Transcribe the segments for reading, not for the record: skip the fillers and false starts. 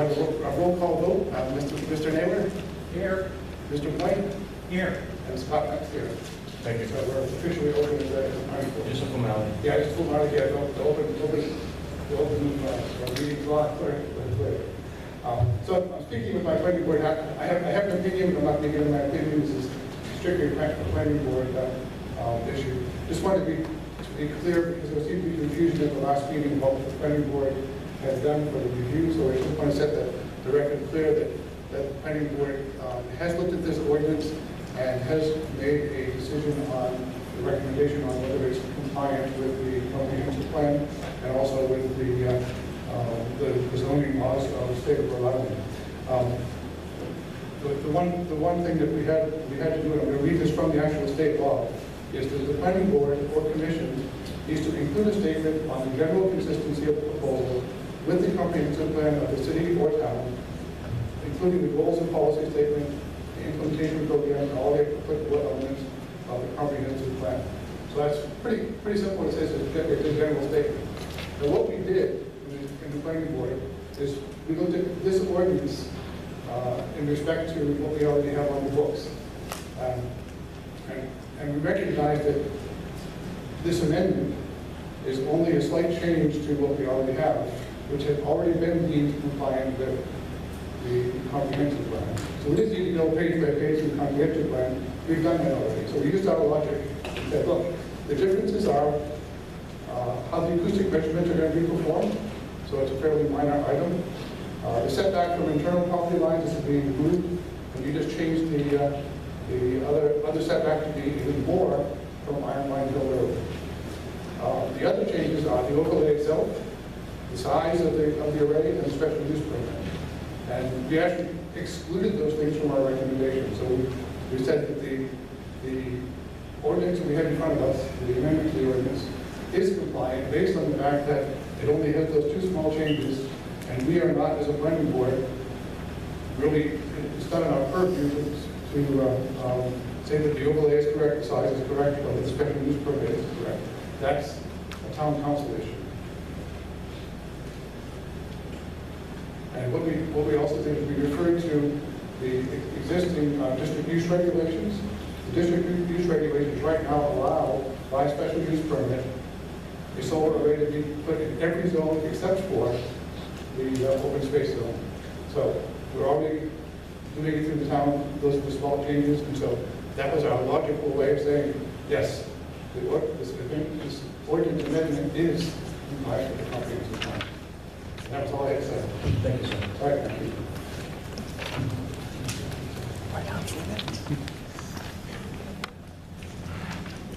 have a roll call vote. Mr. Naylor? Here. Mr. White? Here. And Scott Max here. Thank you. So we're officially open as a planning board. Just a formality. Yeah, just formality, yeah, the open meeting law, clear. So I'm speaking with my planning board. I have an opinion, but I'm not giving my opinion. This is strictly a planning board issue. Just wanted to be clear, because there seemed to be confusion at the last meeting about what the planning board has done for the review. So I just want to set the record clear that the planning board has looked at this ordinance and has made a decision on the recommendation on whether it's compliant with the comprehensive plan and also with the zoning laws of the state of Rhode Island. The one thing that we had to do, and I'm going to read this from the actual state law, is that the planning board or commission needs to include a statement on the general consistency of the proposal with the comprehensive plan of the city or town, including the goals and policy statement, the implementation program, and all the applicable elements of the comprehensive plan. So that's pretty simple. It says it's a general statement. Now what we did in the planning board is we looked at this ordinance in respect to what we already have on the books. And we recognize that this amendment is only a slight change to what we already have, which had already been deemed compliant with the comprehensive plan. So we just need to go page by page in the comprehensive plan. We've done that already. So we used our logic and said, look, the differences are how the acoustic measurements are going to be performed. So it's a fairly minor item. The setback from internal property lines is being moved, and you just changed the other setback to be even more from Iron Mine Hill Road. The other changes are the overlay itself, the size of the array, and the special use permit. And we actually excluded those things from our recommendation. So we said that the ordinance that we have in front of us, the amendment to the ordinance, is compliant based on the fact that it only has those two small changes, and we are not, as a planning board, really, it's not in our purview to say that the overlay is correct, the size is correct, or the special use permit is correct. That's a town council issue. And what we also did is we referred to the existing district use regulations. The district use regulations right now allow, by special use permit, a solar array to be put in every zone except for the open space zone. So we're already doing it through the town, those are the small changes, and so that was our logical way of saying, yes, this ordinance amendment is compliant with the comprehensive plan. And that was all I had to say. Thank you, sir. All right, thank you.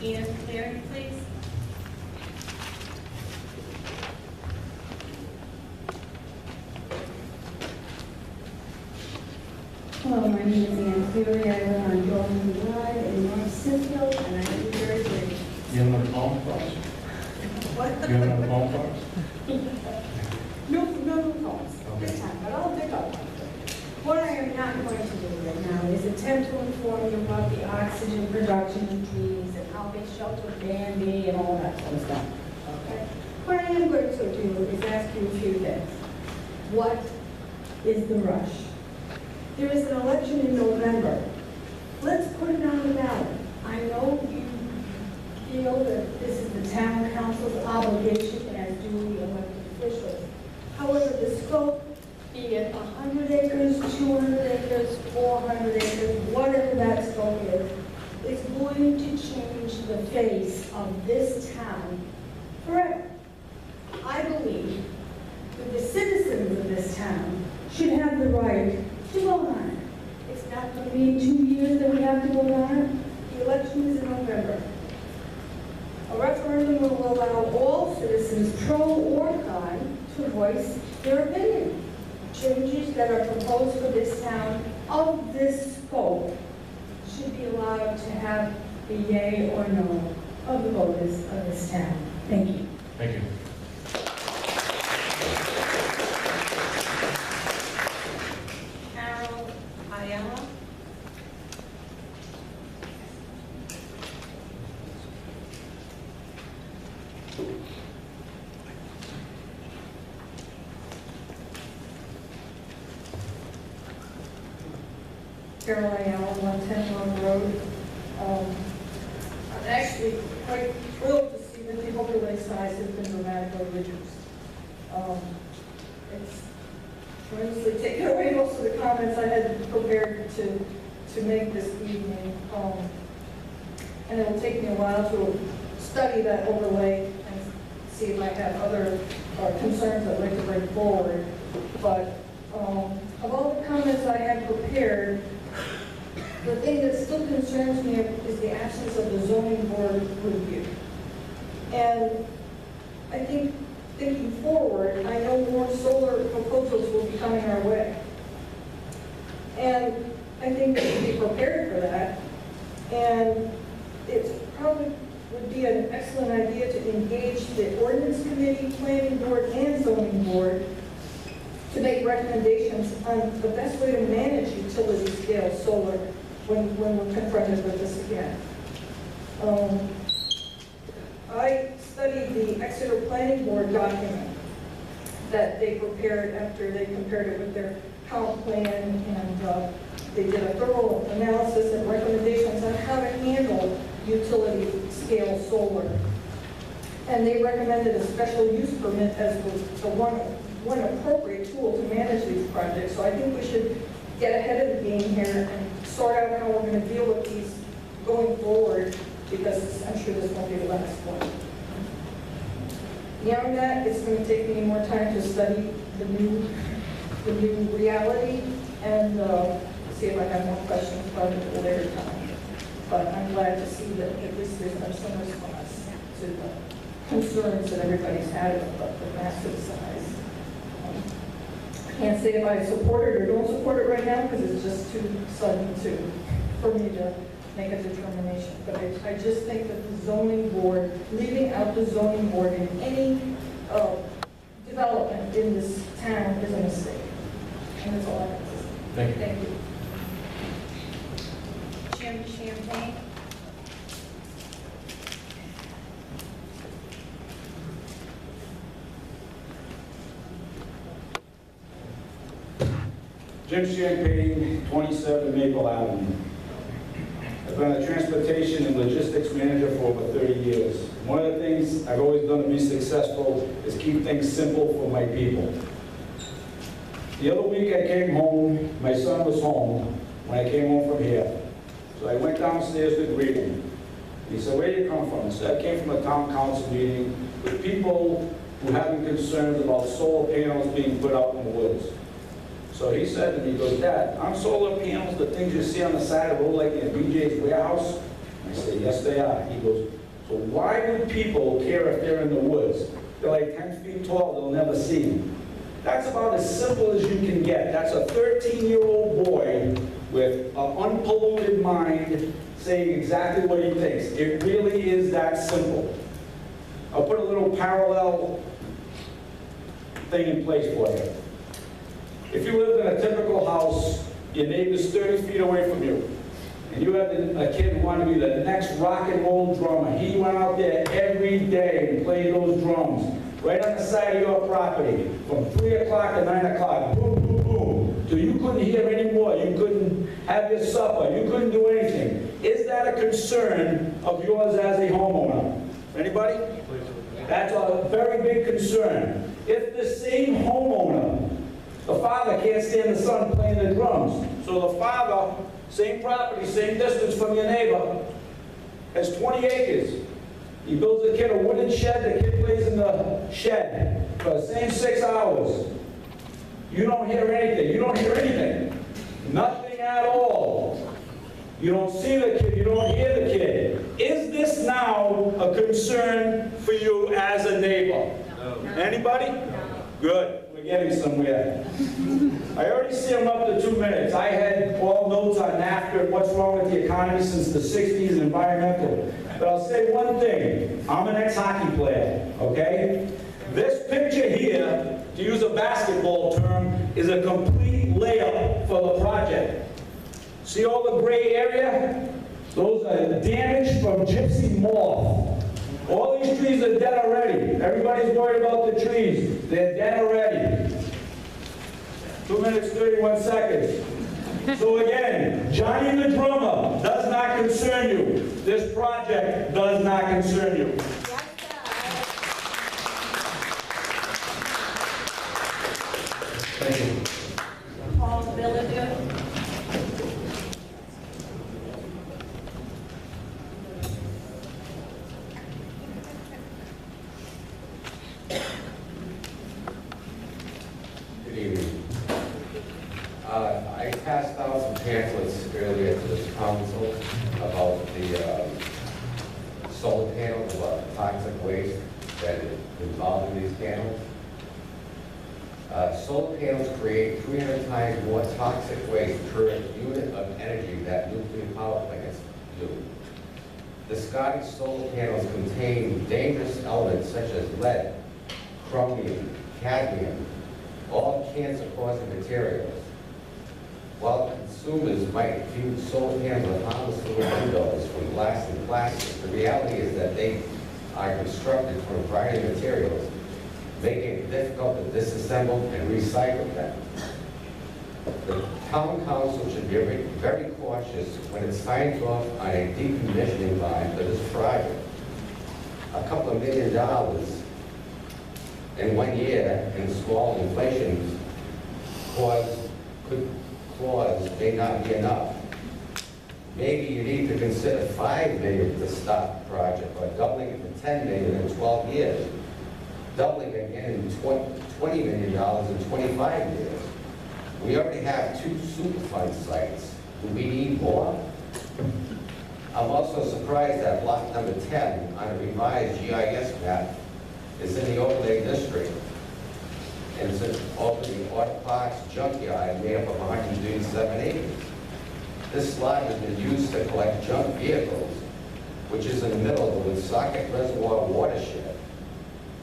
Ina Cleary, please. Hello, my name is Ann Cleary. I live on Dorman Drive in North Smithfield, and I am very great. You have another poem for us? What? You have another poem for us? No calls this time, but I'll pick up one. What I am not going to do right now is attempt to inform you about the oxygen production in trees and how they shelter Bambi and all that sort of stuff. Okay? What I am going to do is ask you a few things. What is the rush? There is an election in November. Let's put it on the ballot. I know you feel that this is the town council's obligation as duly elected officials. However, the scope, be it 100 acres, 200 acres, 400 acres, whatever that scope is going to change the face of this town forever. I believe that the citizens of this town should have the right to vote on it. It's not going to be in 2 years that we have to vote on it. The election is in November. A referendum will allow all citizens, pro or con, to voice their opinion. Changes that are proposed for this town of this scope should be allowed to have the yay or no of the voters of this town. Thank you. Thank you. Carol Ayala. Caroline Allen, 110 Long Road. I'm actually quite thrilled to see that the overlay size has been dramatically reduced. It's tremendously taken away most of the comments I had prepared to make this evening. And it will take me a while to study that overlay and see if I have other concerns I'd like to bring forward. But of all the comments I had prepared, the thing that still concerns me is the absence of the zoning board review. And I think, thinking forward, I know more solar proposals will be coming our way. And I think we should be prepared for that. And it probably would be an excellent idea to engage the ordinance committee, planning board, and zoning board to make recommendations on the best way to manage utility scale solar when we're confronted with this again. I studied the Exeter Planning Board document that they prepared after they compared it with their comp plan, and they did a thorough analysis and recommendations on how to handle utility scale solar. And they recommended a special use permit as the one appropriate tool to manage these projects. So I think we should get ahead of the game here and sort out how we're going to deal with these going forward, because I'm sure this won't be the last one. Beyond that, it's going to take me more time to study the new reality and see if I have more questions about it at a later time. But I'm glad to see that at least there's been some response to the concerns that everybody's had about the massive size. I can't say if I support it or don't support it right now because it's just too sudden for me to make a determination. But I just think that the zoning board, leaving out the zoning board in any development in this town is a mistake. And that's all I have to say. Thank you. Thank you. Jim Champagne. Jim Champagne, 27 Maple Avenue. I've been a transportation and logistics manager for over 30 years. One of the things I've always done to be successful is keep things simple for my people. The other week I came home, my son was home when I came home from here. So I went downstairs to greet him. He said, "Where do you come from?" I said, "I came from a town council meeting with people who having concerns about solar panels being put out in the woods." So he said to me, he goes, "Dad, aren't solar panels the things you see on the side of the road like in BJ's warehouse?" I said, "Yes, they are." He goes, "So why would people care if they're in the woods? They're like 10 feet tall, they'll never see them." That's about as simple as you can get. That's a 13-year-old boy with an unpolluted mind saying exactly what he thinks. It really is that simple. I'll put a little parallel thing in place for you. If you lived in a typical house, your neighbor's 30 feet away from you, and you had a kid who wanted to be the next rock and roll drummer, he went out there every day and played those drums right on the side of your property from 3 o'clock to 9 o'clock, boom, boom, boom, till you couldn't hear anymore, you couldn't have your supper, you couldn't do anything. Is that a concern of yours as a homeowner? Anybody? That's a very big concern. If the same homeowner, the father can't stand the son playing the drums. So the father, same property, same distance from your neighbor, has 20 acres. He builds the kid a wooden shed, the kid plays in the shed for the same 6 hours. You don't hear anything. You don't hear anything. Nothing at all. You don't see the kid. You don't hear the kid. Is this now a concern for you as a neighbor? No. Anybody? No. Good. We're getting somewhere. I already see I'm up to 2 minutes. I had all notes on NAFTA and what's wrong with the economy since the 60s and environmental. But I'll say one thing. I'm an ex-hockey player, okay? This picture here, to use a basketball term, is a complete layup for the project. See all the gray area? Those are damaged from gypsy moth. All these trees are dead already. Everybody's worried about the trees. They're dead already. 2 minutes, 31 seconds. So again, Johnny the drummer does not concern you. This project does not concern you. Thank you. Paul Villager. Good evening. I passed out some pamphlets earlier to the council about the solar panels, about the toxic waste that is involved in these panels. Solar panels create 300 times more toxic waste per unit of energy that nuclear power plants do. Discarded solar panels contain dangerous elements such as lead, chromium, cadmium, all cancer-causing materials. While consumers might view solar panels as harmless little windows from glass and plastic, the reality is that they are constructed from a variety of materials, making it difficult to disassemble and recycle them. The town council should be very cautious when it signs off on a decommissioning bond for this project. A couple of $1 million in 1 year in small inflation clause may not be enough. Maybe you need to consider $5 million to start the project, or doubling it to $10 million in 12 years, doubling it again in $20 million in 25 years. We already have 2 Superfund sites. Do we need more? I'm also surprised that block number 10 on a revised GIS map is in the overlay district. And it's opening auto parts junkyard made up of 137 acres. This lot has been used to collect junk vehicles, which is in the middle of the Woonsocket Reservoir watershed.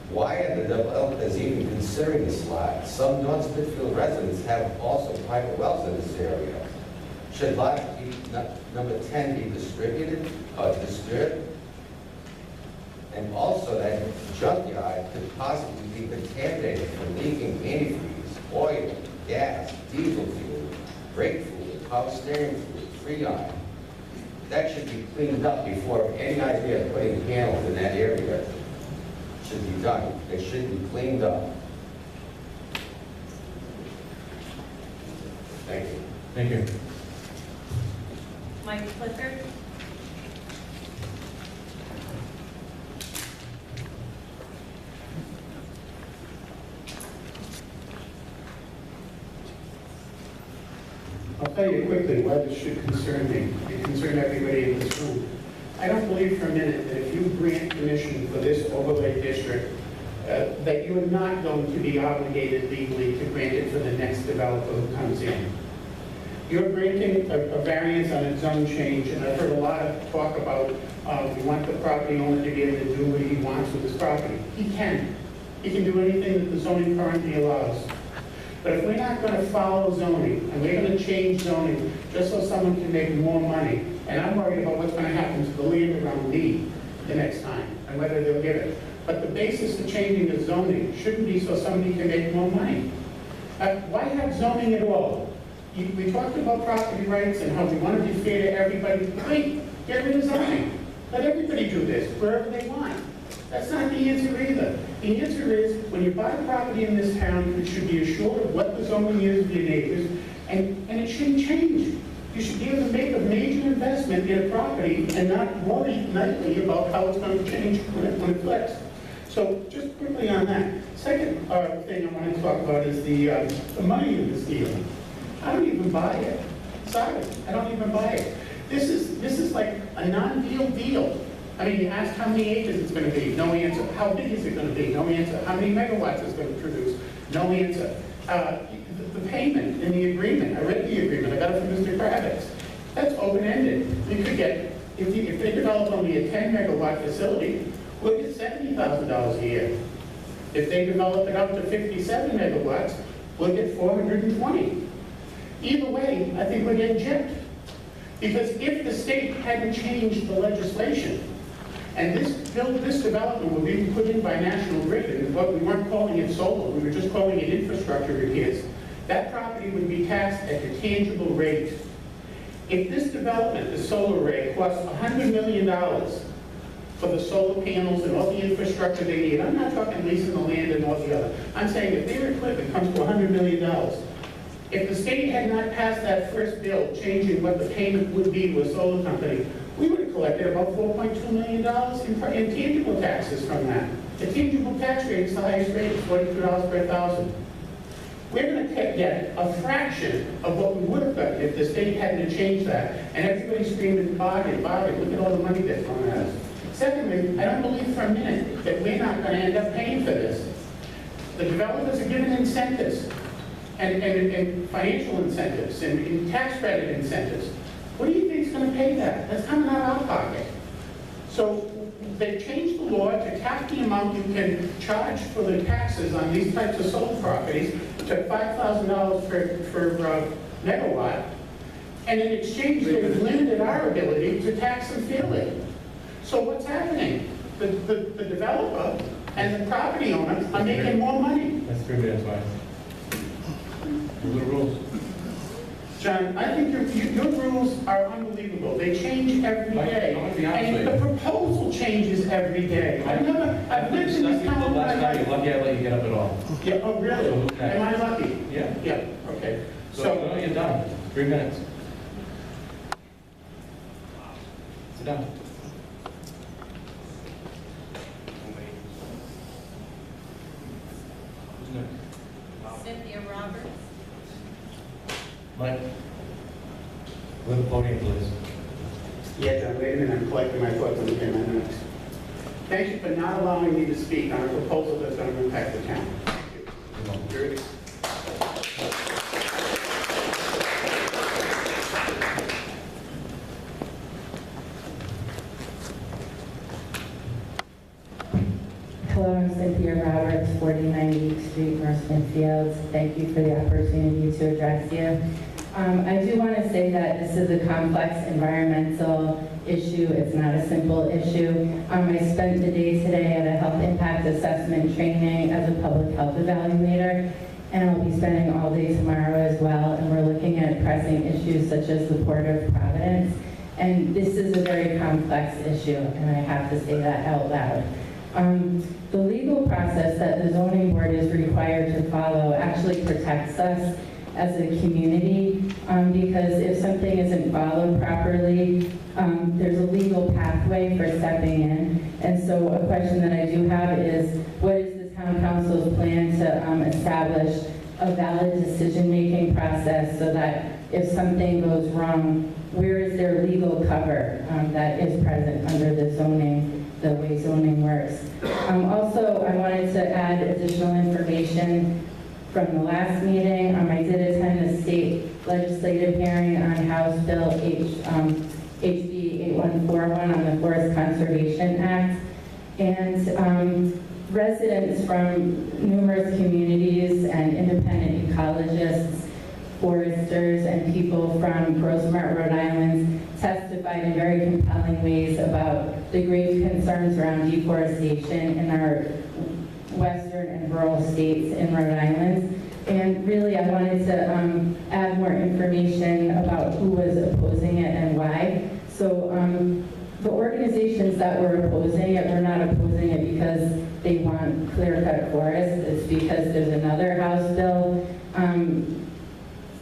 Why are the developers even considering this lot? Some North Smithfield residents have also private wells in this area. Should lot number 10 be distributed or disturbed? And also that junkyard could possibly be contaminated from leaking antifreeze, oil, gas, diesel fuel, brake fluid, power steering fluid, freon. That should be cleaned up before any idea of putting panels in that area should be done. It should be cleaned up. Thank you. Thank you. Mike Clifford. I'll tell you quickly why this should concern me. It concern everybody in this room. I don't believe for a minute that if you grant permission for this overlay district, that you're not going to be obligated legally to grant it for the next developer who comes in. You're granting a variance on a zone change, and I've heard a lot of talk about we want the property owner to be able to do what he wants with his property. He can. He can do anything that the zoning currently allows. But if we're not going to follow zoning, and we're going to change zoning just so someone can make more money, and I'm worried about what's going to happen to the land around me the next time, and whether they'll give it. But the basis for changing the zoning shouldn't be so somebody can make more money. Why have zoning at all? We talked about property rights and how we want to be fair to everybody. Great, get rid of zoning. Let everybody do this wherever they want. That's not the answer either. The answer is, when you buy property in this town, you should be assured of what the zoning is of your neighbors, and it shouldn't change. You should be able to make a major investment in a property and not worry nightly about how it's going to change when it flips. So just quickly on that. Second thing I want to talk about is the money in this deal. I don't even buy it. Sorry, I don't even buy it. This is like a non-deal deal. I mean, you asked how many acres it's going to be, no answer. How big is it going to be, no answer. How many megawatts it's going to produce, no answer. The payment in the agreement, I read the agreement, I got it from Mr. Kravitz. That's open-ended. You could get, if they develop only a 10 megawatt facility, we'll get $70,000 a year. If they develop it up to 57 megawatts, we'll get 420. Either way, I think we're getting gypped. Because if the state hadn't changed the legislation, and this development would be put in by National Grid, and what we weren't calling it solar, we were just calling it infrastructure repairs, that property would be be taxed at the tangible rate. If this development, the solar array, costs $100 million for the solar panels and all the infrastructure they need, I'm not talking leasing the land and all the other, I'm saying if their equipment comes to $100 million, if the state had not passed that first bill changing what the payment would be to a solar company, we would have collected about $4.2 million in tangible taxes from that. The tangible tax rate is the highest rate, it's $42 per thousand. We're going to get a fraction of what we would have gotten if the state hadn't changed that. And everybody's screaming, bargain, bargain, look at all the money they're throwing at us. Secondly, I don't believe for a minute that we're not going to end up paying for this. The developers are given incentives, and financial incentives, and tax credit incentives. What do you think is going to pay that? That's coming out of our pocket. So they changed the law to cap the amount you can charge for the taxes on these types of solar properties to $5,000 per megawatt. And in exchange, they've limited our ability to tax them fairly. So what's happening? The developer and the property owner are making more money. That's 3 minutes, Mike. Rule the rules. John, I think your rules are unbelievable. They change every day. I'm gonna be honest And with the you. proposal changes every day. I've lived in this town. Last night, you're lucky I let you get up at all. Yeah, oh, really? Okay. Am I lucky? Yeah. Yeah, okay. So, no, you're done. 3 minutes. Sit down. Who's next? Cynthia Roberts. Mike? Go to the podium, please. Yeah, John, wait a minute, I'm collecting my thoughts on the 10 minutes. Thank you for not allowing me to speak on a proposal that's going to impact the town. Thank you. Hello, I'm Cynthia Roberts, 49 Week Street, North Smithfield. Thank you for the opportunity to address you. I do want to say that this is a complex environmental issue. It's not a simple issue. I spent the day today at a health impact assessment training as a public health evaluator, and I'll be spending all day tomorrow as well, and we're looking at pressing issues such as the Port of Providence. And this is a very complex issue, and I have to say that out loud. The legal process that the zoning board is required to follow actually protects us as a community, because if something isn't followed properly, there's a legal pathway for stepping in. And so a question that I do have is, what is the town council's plan to establish a valid decision-making process so that if something goes wrong, where is their legal cover that is present under the way zoning works? Also, I wanted to add additional information from the last meeting. I did attend the state legislative hearing on House Bill HB 8141 on the Forest Conservation Act. And residents from numerous communities and independent ecologists, foresters, and people from Grossmart, Rhode Island testified in very compelling ways about the grave concerns around deforestation in our western and rural states in Rhode Island. And really, I wanted to add more information about who was opposing it and why. So the organizations that were opposing it were not opposing it because they want clear-cut forests. It's because there's another House bill.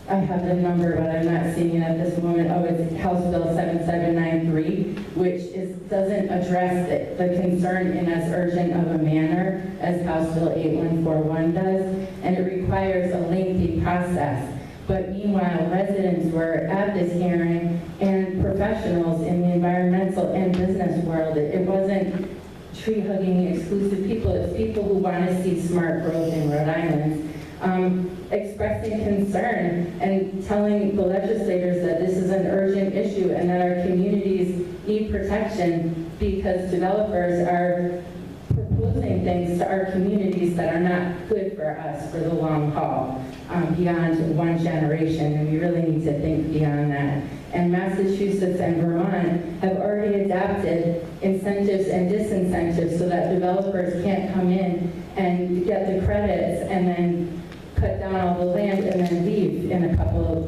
I have the number, but I'm not seeing it at this moment. Oh, it's House Bill 7793, which doesn't address the concern in as urgent of a manner as House Bill 8141 does, and it requires a lengthy process. But meanwhile, residents were at this hearing and professionals in the environmental and business world. It wasn't tree-hugging exclusive people. It's people who want to see smart growth in Rhode Island. Expressing concern and telling the legislators that this is an urgent issue and that our communities need protection because developers are proposing things to our communities that are not good for us for the long haul, beyond one generation, and we really need to think beyond that. And Massachusetts and Vermont have already adapted incentives and disincentives so that developers can't come in and get the credits and then cut down all the land and then leave in a couple of